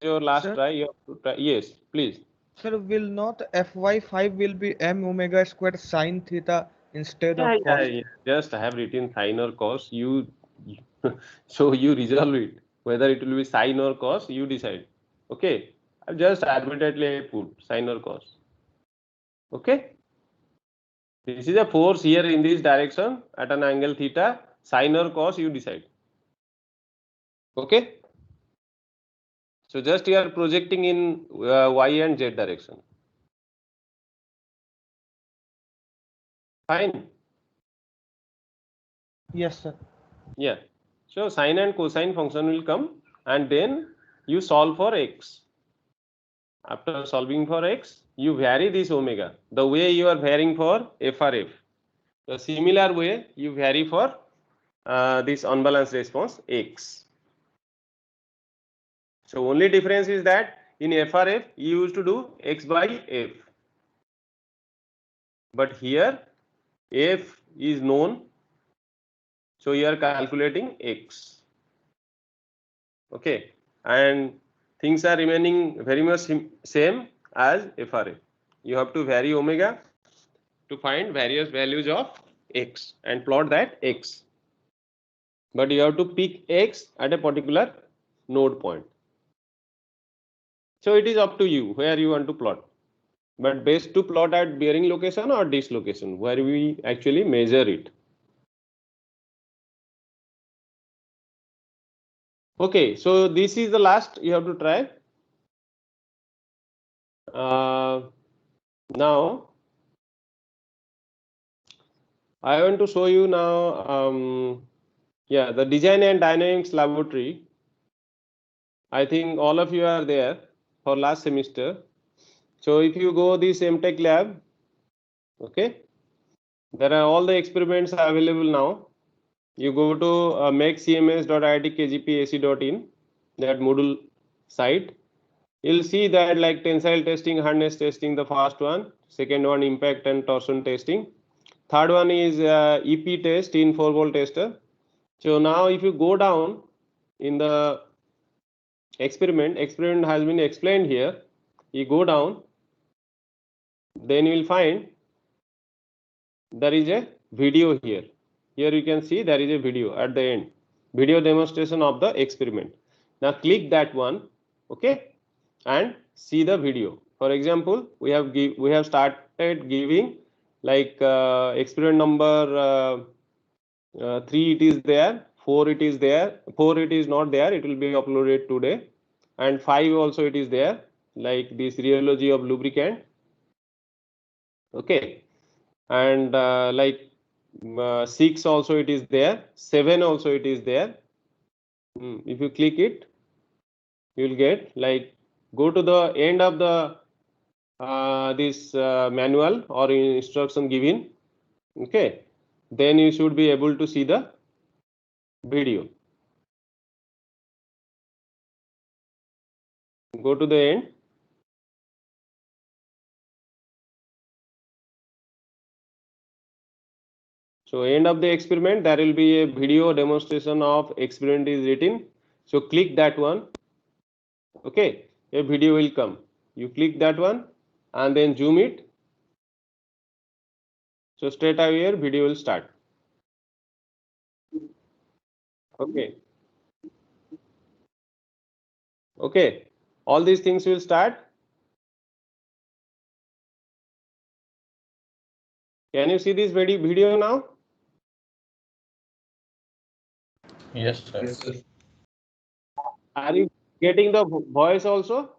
your last Sir? try. You have to try. Yes, please. Sir, will not Fy5 will be m omega squared sine theta instead Yeah, of yeah, cos? yeah. Just I have written sine or cos. So you resolve it. Whether it will be sine or cos, you decide. Okay. I've just arbitrarily put sine or cos. Okay. This is a force here in this direction at an angle theta. Sine or cos, you decide. Okay. So just you are projecting in y and z direction. Fine. Yes, sir. Yeah. So sine and cosine function will come, and then you solve for x. After solving for x, you vary this omega. The way you are varying for FRF. The similar way you vary for this unbalanced response x. So only difference is that in FRF you used to do x by f. But here f is known, so you are calculating x. Okay, and things are remaining very much same as FRF. You have to vary omega to find various values of x and plot that x. But you have to pick x at a particular node point. So it is up to you where you want to plot. But best to plot at bearing location or this location where we actually measure it. Okay, so this is the last you have to try. Now I want to show you now. Yeah, the design and dynamics laboratory. I think all of you are there for last semester. So if you go this MTech lab, okay, there are all the experiments are available now. You go to makecms.iitkgpac.in, that Moodle site. You'll see that like tensile testing, hardness testing, the first one. Second one, impact and torsion testing. Third one is EP test in 4-volt tester. So now if you go down in the experiment has been explained here. You go down, then you will find there is a video here. Here you can see there is a video at the end, video demonstration of the experiment. Now click that one, okay, and see the video. For example, we have started giving like experiment number 3 it is there, 4 it is there, 4 it is not there, it will be uploaded today, and 5 also it is there, like this rheology of lubricant. Okay, and like 6 also it is there, 7 also it is there. If you click it, you will get like go to the end of the this manual or instruction given. Okay, then you should be able to see the video. Go to the end. So end of the experiment, there will be a video demonstration of experiment is written. So click that one. Okay, a video will come. You click that one and then zoom it. So straight away here video will start. Okay. Okay. All these things will start. Can you see this video now? Yes, sir. Yes, sir. Are you getting the voice also?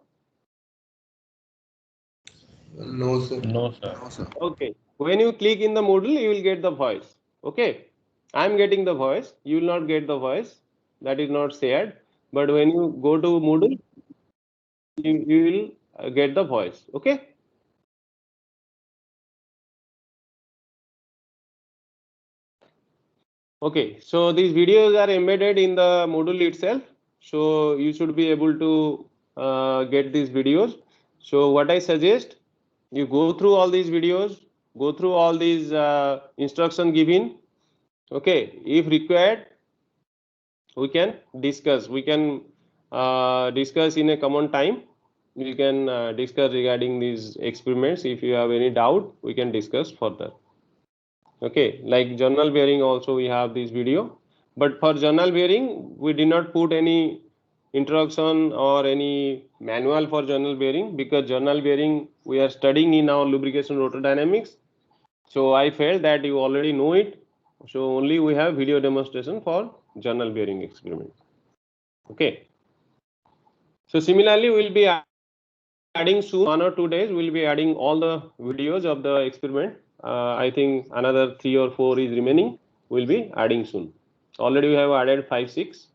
No, sir. No, sir. No, sir. Okay. When you click in the Moodle, you will get the voice. Okay. I am getting the voice. You will not get the voice. That is not shared. But when you go to Moodle, you will get the voice. Okay. Okay. So these videos are embedded in the Moodle itself. So you should be able to get these videos. So what I suggest, you go through all these videos, go through all these instruction given. Okay. If required, we can discuss, we can discuss in a common time. We can discuss regarding these experiments. If you have any doubt, we can discuss further. Okay, like journal bearing also we have this video, but for journal bearing we did not put any introduction or any manual for journal bearing, because journal bearing we are studying in our lubrication rotor dynamics. So I felt that you already know it, so only we have video demonstration for journal bearing experiment. Okay, so similarly we will be adding soon, 1 or 2 days we'll be adding all the videos of the experiment. I think another 3 or 4 is remaining, we'll be adding soon. Already we have added 5, 6,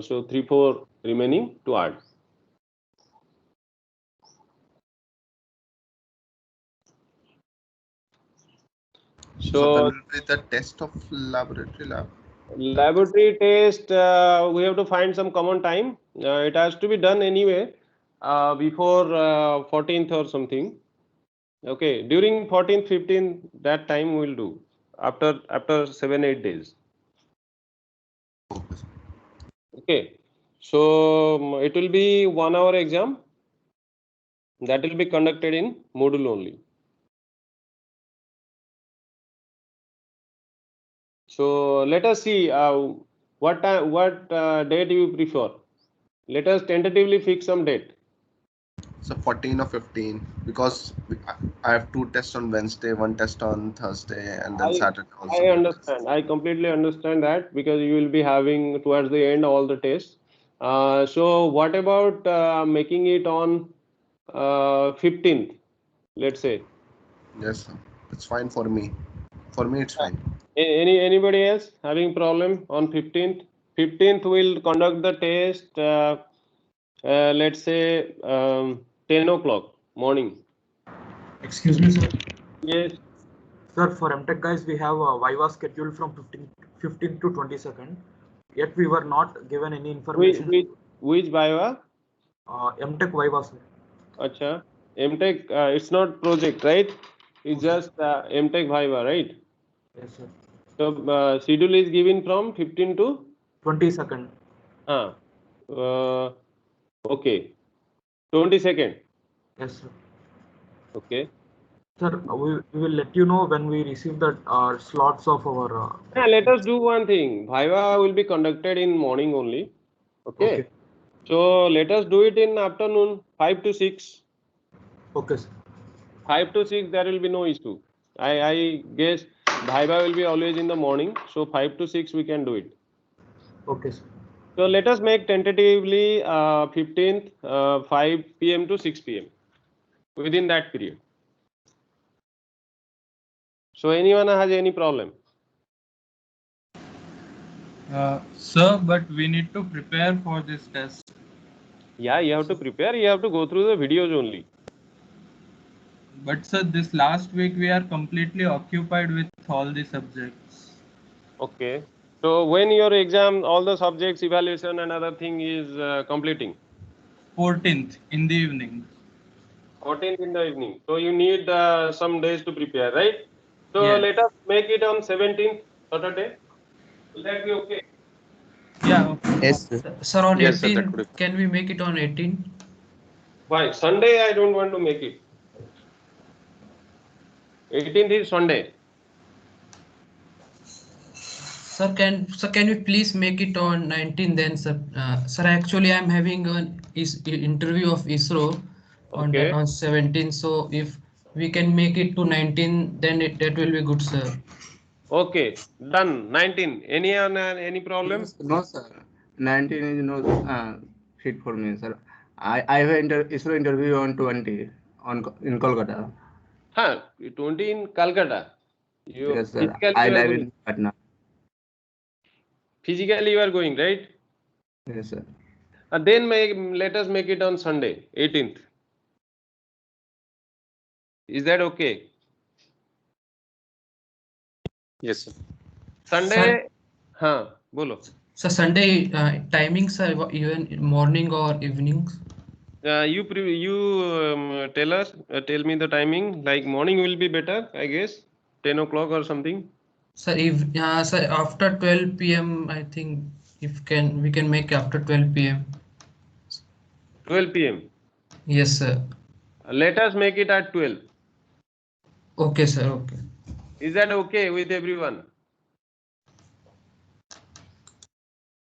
so 3, 4 remaining to add. So when will be the test of laboratory lab? Laboratory test, we have to find some common time. It has to be done anyway before 14th or something. Okay, during 14th, 15th, that time we'll do after 7-8 days. Okay, so it will be 1 hour exam that will be conducted in Moodle only. So let us see what date you prefer. Let us tentatively fix some date. So 14 or 15, because I have 2 tests on Wednesday, 1 test on Thursday, and then Saturday also. I understand. I completely understand that, because you will be having towards the end all the tests. So what about making it on 15th, let's say? Yes, sir. It's fine for me. For me, it's fine. Anybody else having problem on 15th? 15th we'll conduct the test. Let's say 10 o'clock morning. Excuse me, sir. Yes. Sir, for MTech guys, we have a Viva scheduled from 15 to 22nd. Yet we were not given any information. Which Viva? MTech Viva, sir. Acha. MTech, it's not project, right? It's just MTech Viva, right? Yes, sir. So schedule is given from 15 to 22nd. Okay. 22nd. Yes, sir. Okay. Sir, we will let you know when we receive the slots of our. Let us do one thing. Viva will be conducted in morning only. Okay. So let us do it in afternoon, 5 to 6. Okay, sir. 5 to 6, there will be no issue. I guess Viva will be always in the morning. So 5 to 6 we can do it. Okay, sir. So let us make tentatively 15th 5 p.m. to 6 p.m. within that period. So anyone has any problem? Sir, but we need to prepare for this test. Yeah, you have to prepare. You have to go through the videos only. But sir, this last week we are completely occupied with all the subjects. Okay. So when your exam, all the subjects, evaluation and other thing is completing? 14th in the evening. 14th in the evening. So you need some days to prepare, right? So Yes. let us make it on 17th Saturday. Will that be okay? Yeah. Okay. Yes, sir. Sir, on Yes, sir, 18, that would be- can we make it on 18? Why? Sunday I don't want to make it. 18th is Sunday. Sir, can you please make it on 19 then, sir? Sir, actually, I'm having an interview of ISRO on Okay. on 17. So if we can make it to 19, then that will be good, sir. Okay. Done. 19. Any problem? No, sir. 19 is no fit for me, sir. I have ISRO interview on 20 in Kolkata. 20 in Calcutta. You Yes, sir. physically I you are live going. in Patna. Physically you are going, right? Yes, sir. Then let us make it on Sunday, 18th. Is that okay? Yes, sir. Sunday, bolo. So Sunday timings are even morning or evenings? You tell us. Tell me the timing. Like morning will be better, I guess. 10 o'clock or something. Sir, if sir, after 12 p.m. I think we can make after 12 p.m. 12 p.m. Yes, sir. Let us make it at 12. Okay, sir. Okay. Is that okay with everyone?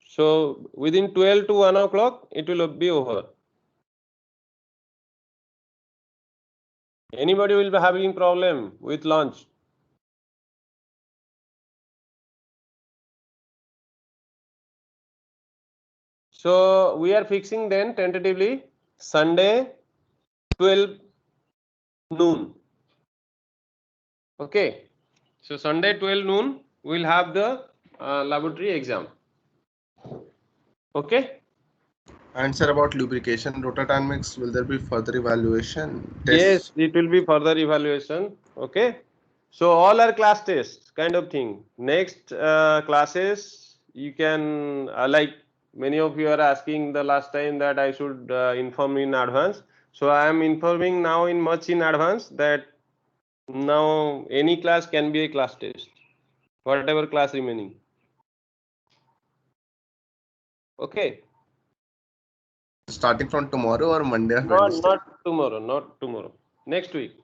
So within 12 to 1 o'clock, it will be over. Anybody will be having problem with lunch? So we are fixing then tentatively Sunday 12 noon. Okay. So Sunday 12 noon we'll have the laboratory exam. Okay. And sir, about lubrication rotodynamics, will there be further evaluation Yes, tests? it will be further evaluation. Okay. So all are class tests kind of thing. Next classes you can like many of you are asking the last time that I should inform in advance. So I am informing now in much in advance that now any class can be a class test, whatever class remaining. Okay. Starting from tomorrow or Monday or Not Wednesday? tomorrow, not tomorrow. Next week.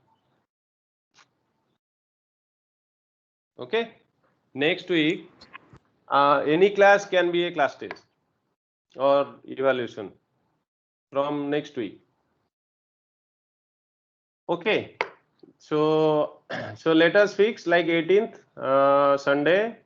Okay. Next week, any class can be a class test or evaluation from next week. Okay. So so let us fix like 18th Sunday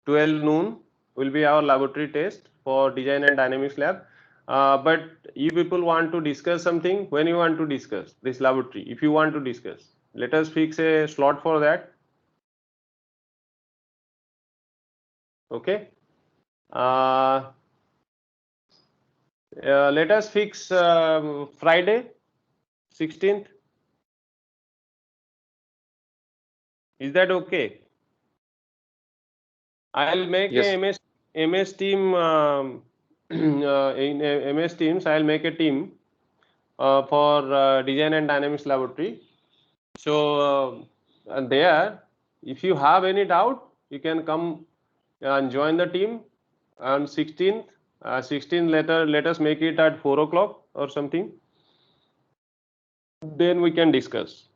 12 noon will be our laboratory test for design and dynamics lab. But you people want to discuss something, when you want to discuss this laboratory, if you want to discuss, let us fix a slot for that. Okay. Let us fix Friday 16th. Is that okay? I'll make Yes. a MS team in MS Teams. I'll make a team for design and dynamics laboratory. So and there, if you have any doubt, you can come and join the team on 16th. 16th later, let us make it at 4 o'clock or something. Then we can discuss.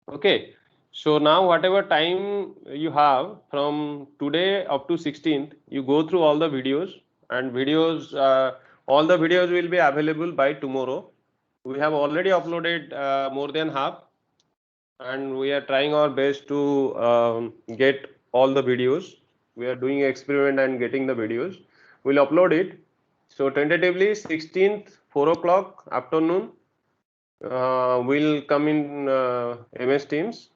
Okay. So now whatever time you have from today up to 16th, you go through all the videos, and videos, all the videos will be available by tomorrow. We have already uploaded more than half, and we are trying our best to get all the videos. We are doing experiment and getting the videos. We'll upload it. So tentatively 16th 4 o'clock afternoon we'll come in MS Teams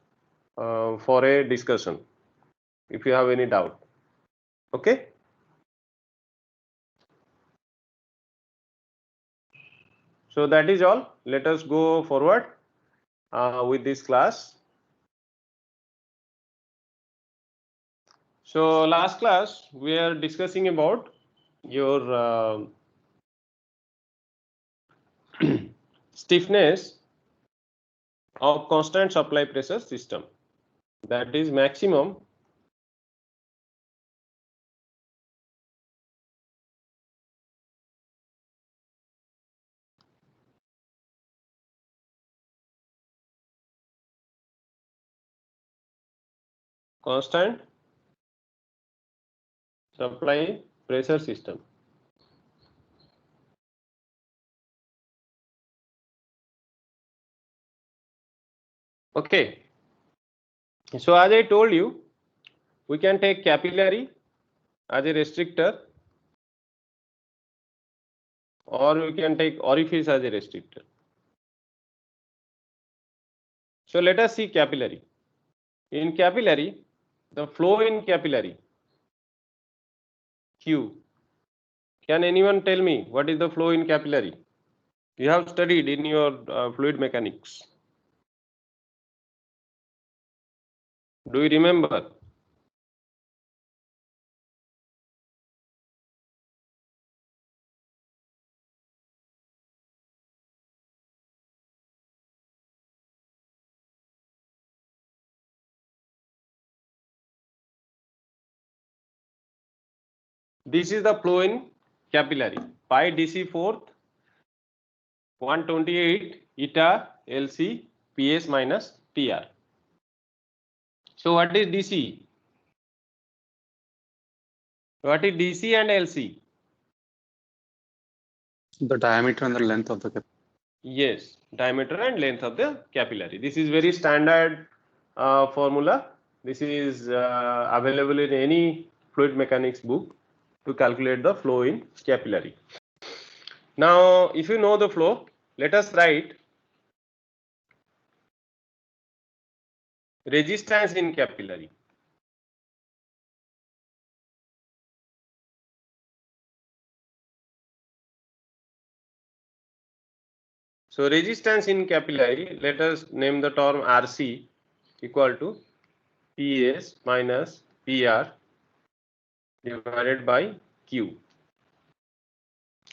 for a discussion if you have any doubt. Okay. So that is all. Let us go forward with this class. So last class we are discussing about your stiffness of constant supply pressure system, that is maximum constant supply pressure system. Okay. So as I told you, we can take capillary as a restrictor, or we can take orifice as a restrictor. So let us see capillary. In capillary, the flow in capillary Q. Can anyone tell me what is the flow in capillary? You have studied in your fluid mechanics. Do you remember? This is the flow in capillary. Pi dc fourth 128 eta LC PS minus TR. So what is DC? What is DC and LC? The diameter and the length of the capillary. Yes, diameter and length of the capillary. This is very standard formula. This is available in any fluid mechanics book to calculate the flow in capillary. Now, if you know the flow, let us write resistance in capillary. So resistance in capillary, let us name the term RC equal to PS minus PR divided by Q.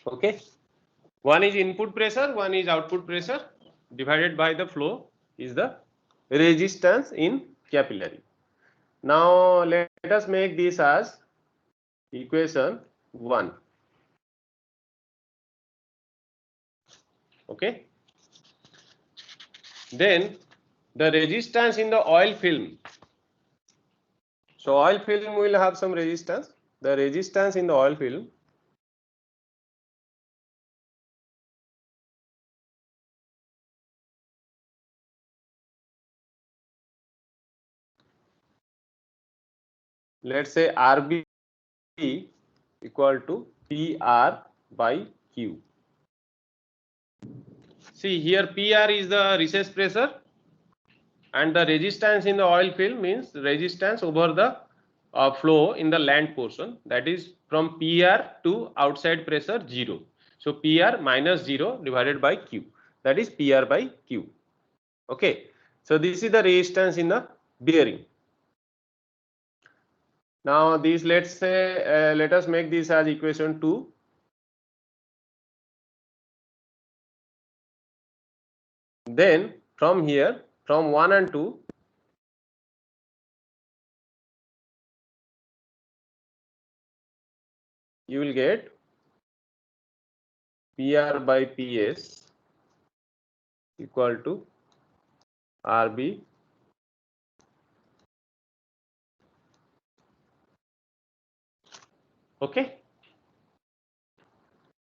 Okay. One is input pressure, one is output pressure, divided by the flow is the resistance in capillary. Now let us make this as equation 1. Okay. Then the resistance in the oil film. So oil film will have some resistance. The resistance in the oil film let's say RB equal to PR by Q. See here PR is the recess pressure and the resistance in the oil film means resistance over the flow in the land portion, that is from PR to outside pressure 0. So PR minus 0 divided by Q, that is PR by Q. Okay. So this is the resistance in the bearing. Now this, let's say let us make this as equation 2. Then from here, from 1 and 2, you will get PR by PS equal to RB okay.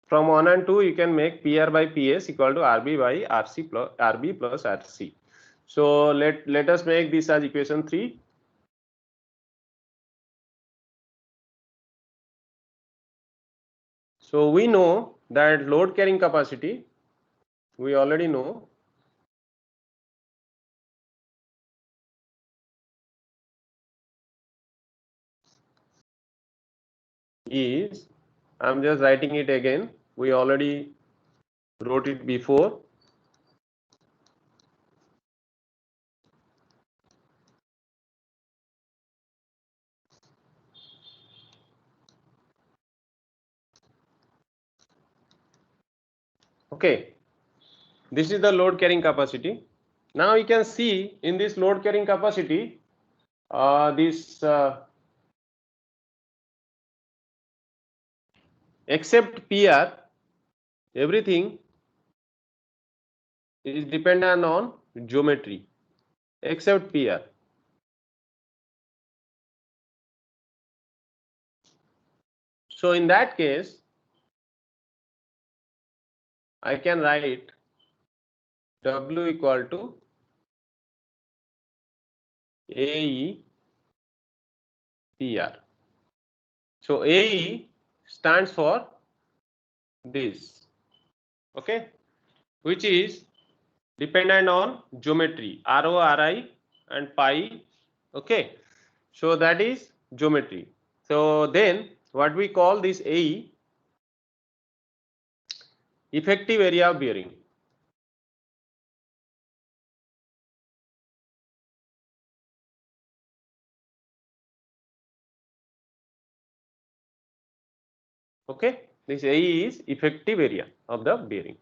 From 1 and 2 you can make PR by PS equal to RB by RC plus RB plus RC. So let us make this as equation 3. So we know that load carrying capacity, we already know, is, I am just writing it again, we already wrote it before. Okay, this is the load carrying capacity. Now you can see in this load carrying capacity, except PR, everything is dependent on geometry, except PR. So in that case, I can write W equal to AE PR. So AE stands for this, okay, which is dependent on geometry, RO, RI and pi, okay. So that is geometry. So then what we call this AE, effective area of bearing. Okay, this AE is effective area of the bearing.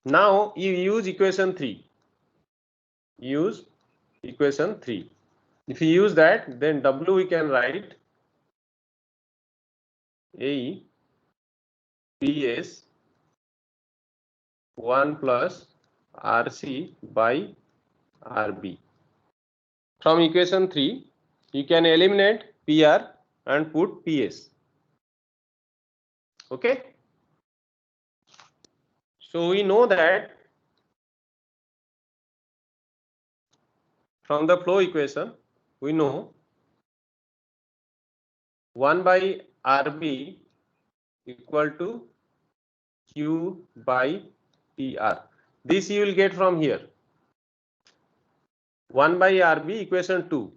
Now you use equation 3. Use equation 3. If you use that, then W we can write AE PS 1 plus RC by RB. From equation 3, you can eliminate PR and put PS. Okay. So we know that from the flow equation, we know 1 by RB equal to Q by PR. This you will get from here. 1 by RB equation 2.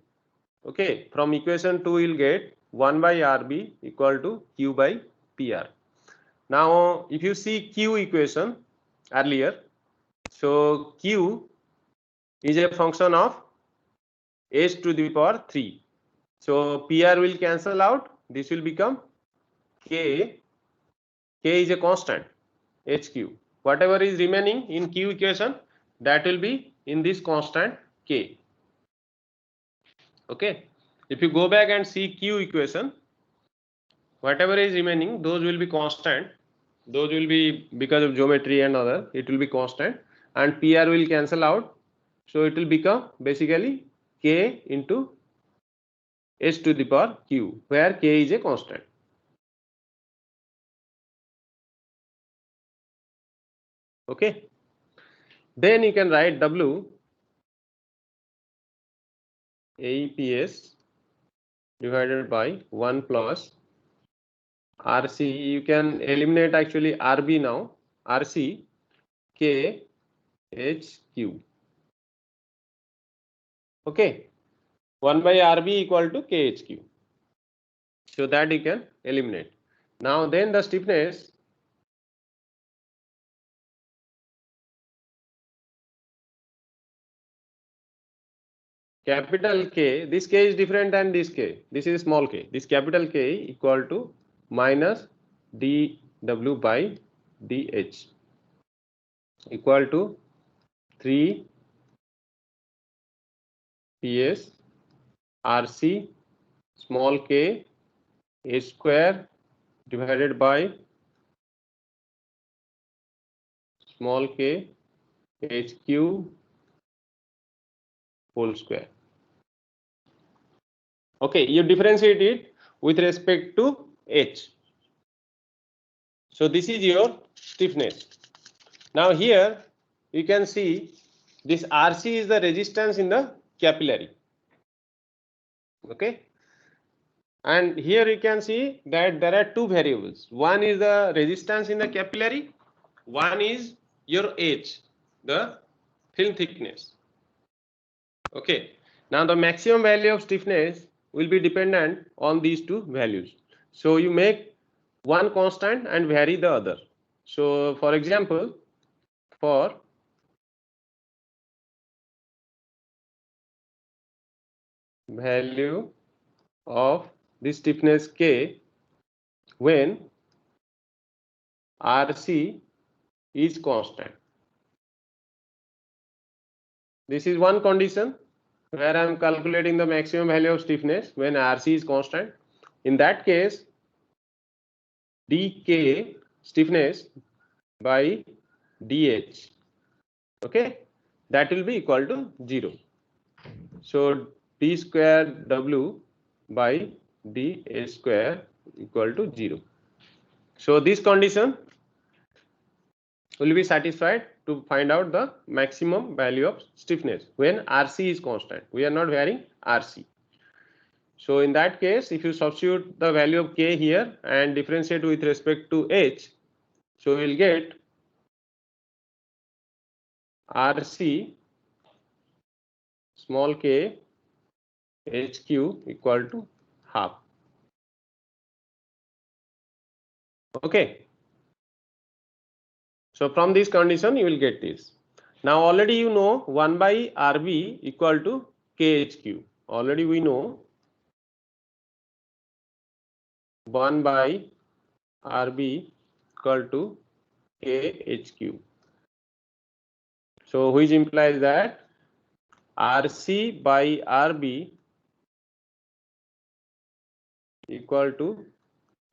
Okay, from equation 2 you will get 1 by RB equal to Q by PR. Now, if you see Q equation earlier, so Q is a function of h to the power 3. So PR will cancel out. This will become K. K is a constant, HQ. Whatever is remaining in Q equation, that will be in this constant K. Okay. If you go back and see Q equation, whatever is remaining, those will be constant. Those will be, because of geometry and other, it will be constant, and PR will cancel out. So it will become basically K into h to the power Q, where K is a constant. Okay. Then you can write W AEPS divided by 1 plus RC. You can eliminate actually RB now. RC K H Q. Okay. 1 by RB equal to KHQ. So that you can eliminate. Now then the stiffness capital K, this K is different than this K. This is small k. This capital K equal to minus dW by dH equal to 3 PS RC small k H square divided by small k HQ whole square. Okay, you differentiate it with respect to H. So this is your stiffness. Now here you can see this RC is the resistance in the capillary. Okay. And here you can see that there are two variables. One is the resistance in the capillary. One is your H, the film thickness. Okay. Now the maximum value of stiffness will be dependent on these two values. So you make one constant and vary the other. So for example, for value of this stiffness K when RC is constant. This is one condition where I am calculating the maximum value of stiffness when RC is constant. In that case, dK stiffness by dH, okay, that will be equal to 0. So d square W by dH square equal to 0. So this condition will be satisfied to find out the maximum value of stiffness when RC is constant. We are not varying RC. So in that case, if you substitute the value of K here and differentiate with respect to H, so we will get RC small k HQ equal to half. Okay. So from this condition you will get this. Now already you know 1 by RB equal to KHQ. Already we know 1 by RB equal to KHQ. So which implies that RC by RB equal to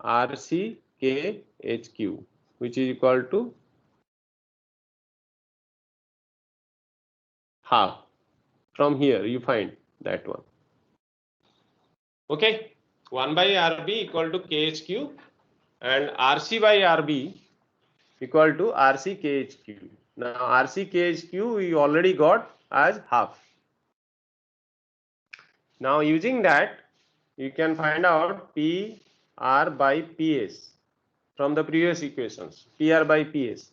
RC KHQ. which is equal to half. From here you find that one. Okay, 1 by RB equal to KHQ and RC by RB equal to RC KHQ. Now RC KHQ we already got as half. Now using that you can find out PR by PS from the previous equations. PR by PS.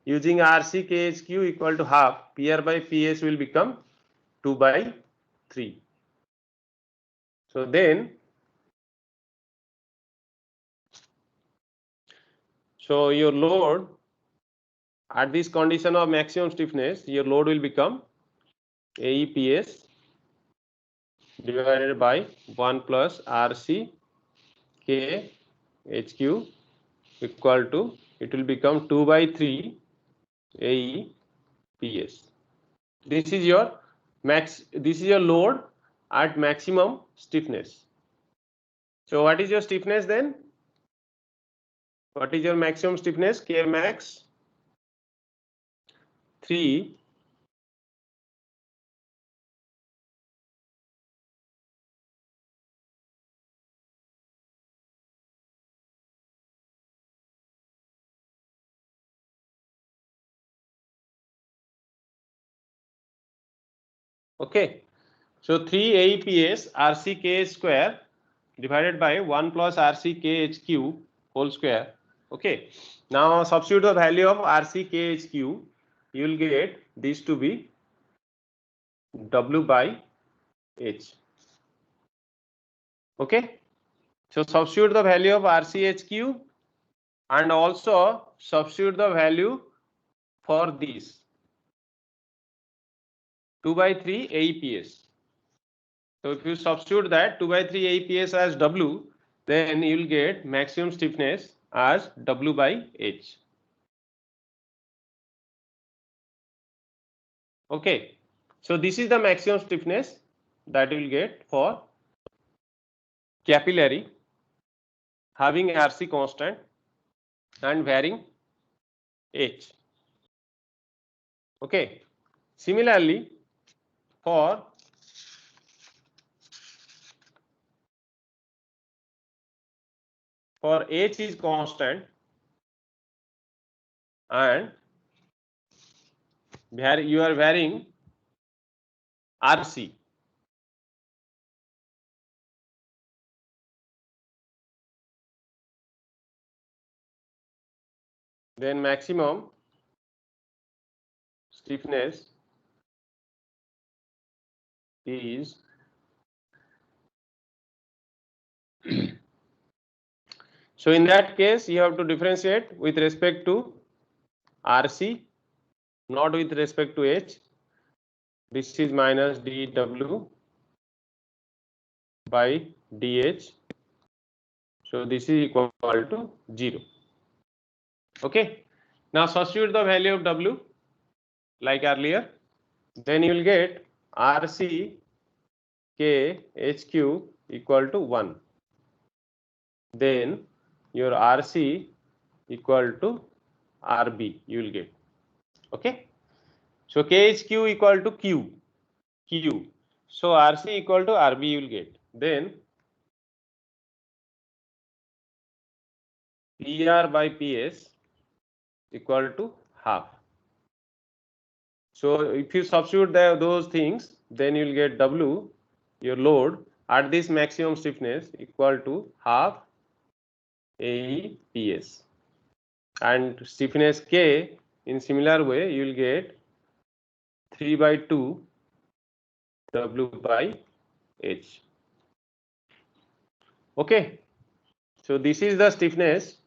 Using RC KHQ equal to half, PR by PS will become 2 by 3. So then, so your load at this condition of maximum stiffness, your load will become AEPS divided by 1 plus RC KHQ equal to, it will become 2 by 3 AEPS. This is your load at maximum stiffness. So what is your stiffness then? What is your maximum stiffness? K max 3 okay. So 3 AEPS RCK square divided by 1 plus RCKHQ whole square. Okay. Now substitute the value of RCKHQ. You will get this to be W by H. Okay. So substitute the value of RCHQ and also substitute the value for this 2 by 3 AEPS. So if you substitute that 2 by 3 AEPS as W, then you will get maximum stiffness as W by H. Okay. So this is the maximum stiffness that you will get for capillary having RC constant and varying H. Okay. Similarly, for H is constant and you are varying RC. Then maximum stiffness is so in that case you have to differentiate with respect to RC, not with respect to H. This is minus dW by dH. So this is equal to 0. Okay. Now substitute the value of W like earlier. Then you will get RC K HQ equal to 1. Then your RC equal to RB you will get. Okay. So KHQ equal to Q. So RC equal to RB you will get. Then PR by PS equal to half. So if you substitute those things, then you will get W, your load at this maximum stiffness equal to half AEPS. And stiffness K in similar way you will get 3 by 2 W by H. Okay. So this is the stiffness.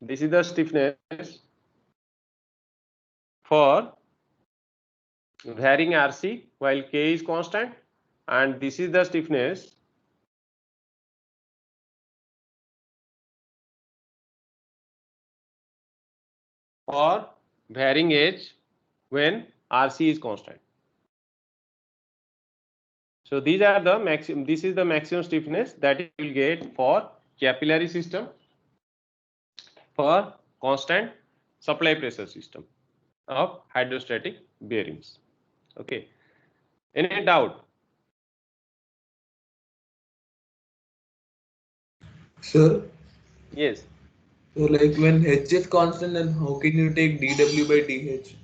This is the stiffness for varying RC while K is constant, and this is the stiffness for varying H when RC is constant. So these are the maximum. This is the maximum stiffness that you will get for capillary system for constant supply pressure system of hydrostatic bearings. Okay. Any doubt? Sir, Yes. so like when H is constant, then how can you take dW by dH?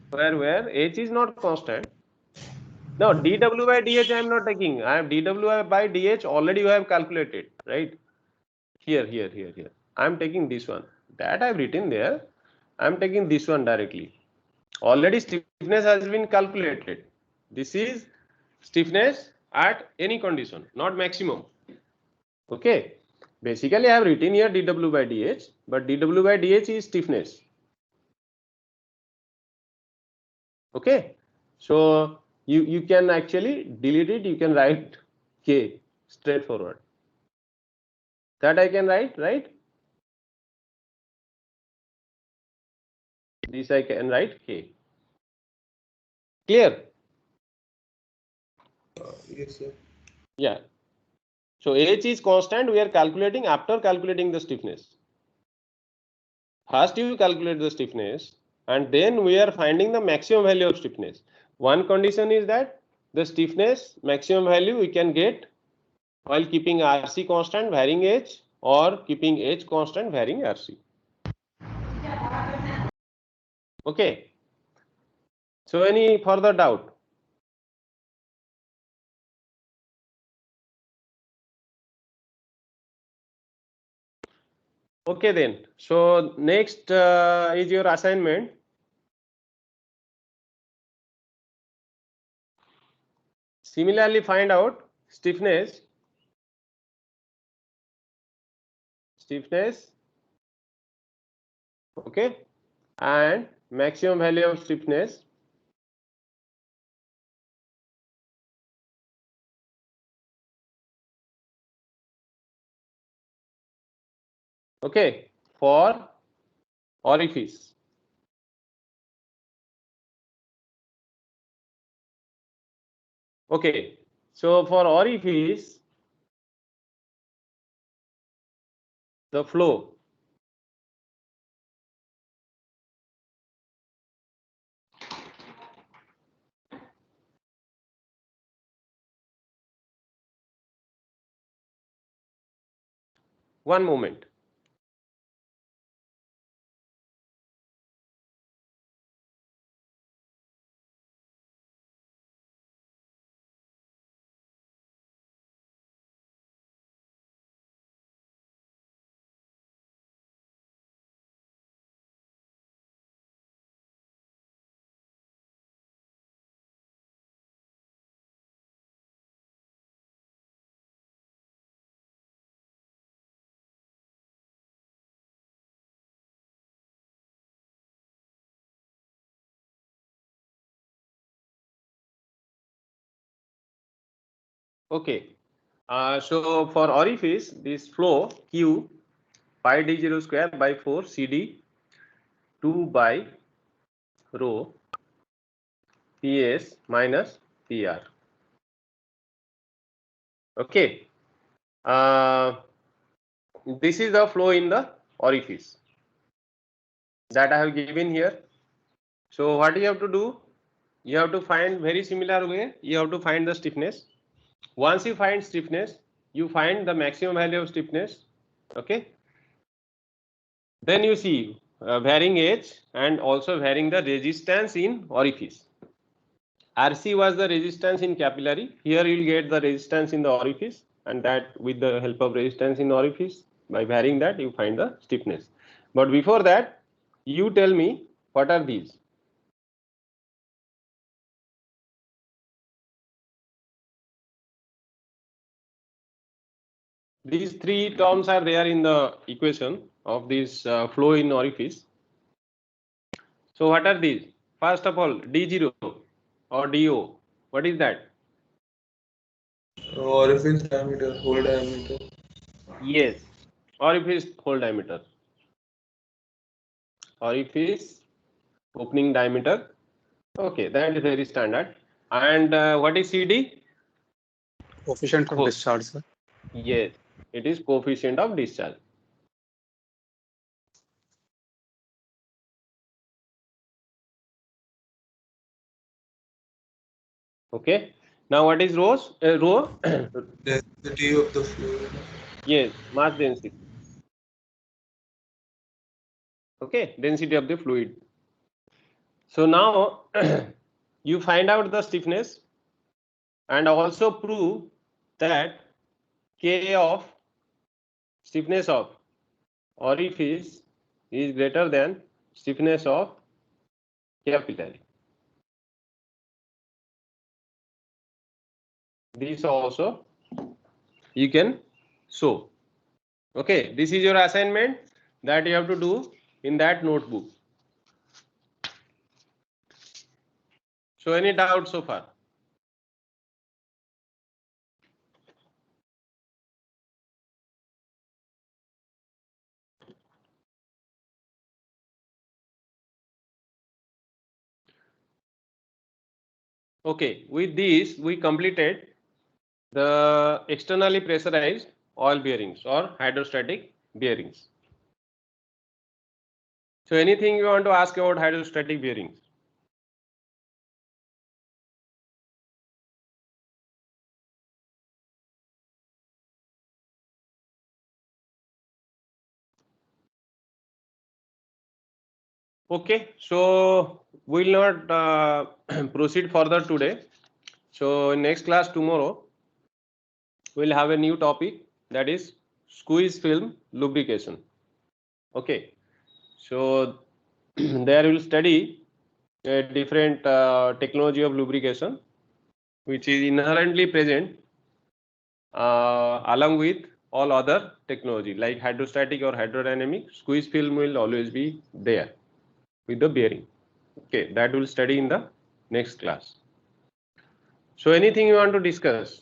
Where H is not constant. No, dW by dH I am not taking. I am dW by dH already you have calculated, right? Here. I am taking this one. That I have written there. I am taking this one directly. Already stiffness has been calculated. This is stiffness at any condition, not maximum. Okay. Basically, I have written here dW by dH, but dW by dH is stiffness. Okay. So you can actually delete it. You can write K straightforward. That I can write, right? This I can write K. Clear? Yes, sir. Yeah. So H is constant. We are calculating after calculating the stiffness. First you calculate the stiffness and then we are finding the maximum value of stiffness. One condition is that the stiffness maximum value we can get while keeping RC constant varying H or keeping H constant varying RC. Okay. So any further doubt? Okay then. So next is your assignment. Similarly, find out stiffness, okay, and maximum value of stiffness. Okay, for orifice. Okay, so for orifice, the flow. One moment. Okay, so for orifice, this flow Q pi d0 square by 4 CD 2 by rho PS minus PR. Okay, this is the flow in the orifice that I have given here. So what you have to do? You have to find very similar way. You have to find the stiffness. Once you find stiffness, you find the maximum value of stiffness. Okay. Then you see varying H and also varying the resistance in orifice. RC was the resistance in capillary. Here you will get the resistance in the orifice, and that with the help of resistance in orifice, by varying that you find the stiffness. But before that, you tell me what are these? These three terms are there in the equation of this flow in orifice. So what are these? First of all, D0 or DO. What is that? Orifice diameter, hole diameter. Yes, orifice hole diameter. Orifice opening diameter. Okay, that is very standard. And what is CD? Coefficient of discharge, sir. Yes, it is coefficient of discharge. Okay. Now what is rho? Rho? Density of the fluid. Yes, mass density. Okay, density of the fluid. So now you find out the stiffness and also prove that K of stiffness of orifice is greater than stiffness of capillary. This also you can show. Okay, this is your assignment that you have to do in that notebook. So any doubt so far? Okay, with this we completed the externally pressurized oil bearings or hydrostatic bearings. So anything you want to ask about hydrostatic bearings? Okay, so we'll not proceed further today. So in next class tomorrow, we'll have a new topic, that is squeeze film lubrication. Okay, so there we'll study a different technology of lubrication, which is inherently present along with all other technology like hydrostatic or hydrodynamic. Squeeze film will always be there with the bearing. Okay, that we'll study in the next class. So anything you want to discuss?